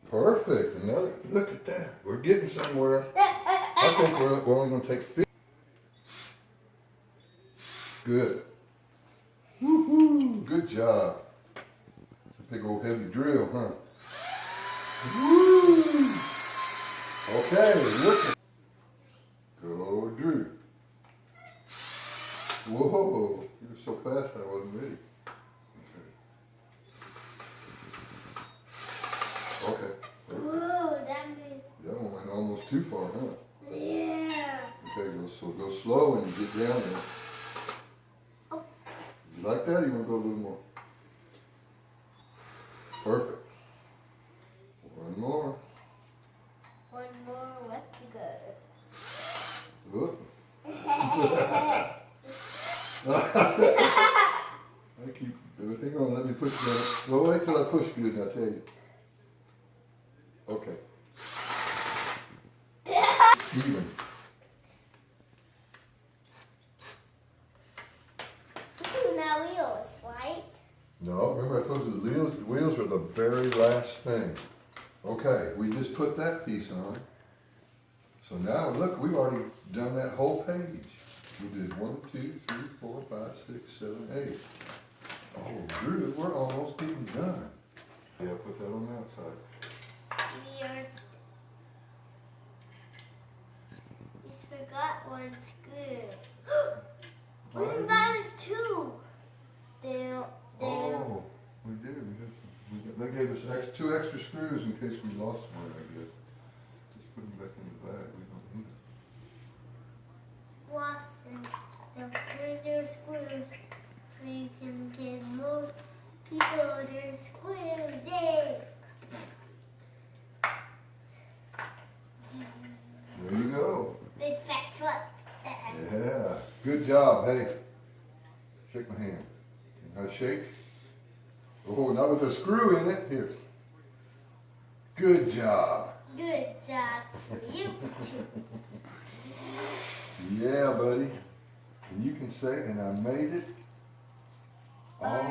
Perfect. Another. Look at that. We're getting somewhere. I think we're only going to take 50. Good. Woohoo! Good job. It's a big old heavy drill, huh? Woo! Okay, look. Go, Drew. Whoa! You were so fast I wasn't ready. Okay. Whoa, that made... That one went almost too far, huh? Yeah. Okay, so go slow and get down there. Oh. You like that or you want to go a little more? Perfect. One more. One more, what to go? Look. I keep everything on. Let me push that. Well, wait till I push good and I'll tell you. Okay. Even. Now wheels, right? No, remember I told you the wheels are the very last thing. Okay, we just put that piece on. So now, look, we've already done that whole page. We did 1, 2, 3, 4, 5, 6, 7, 8. Oh, Drew, we're almost getting done. Yeah, put that on the outside. Yours. We forgot one screw. We got it too. Oh, we did. They gave us 2 extra screws in case we lost one, I guess. Let's put them back in the bag. We don't need them. Lost them. So here's their screws. We can give more people their screws. Yay! There you go. Big fat truck. Yeah, good job. Hey, shake my hand. Can I shake? Oh, not with a screw in it. Here. Good job. Good job for you too. Yeah, buddy. And you can say, and I made it all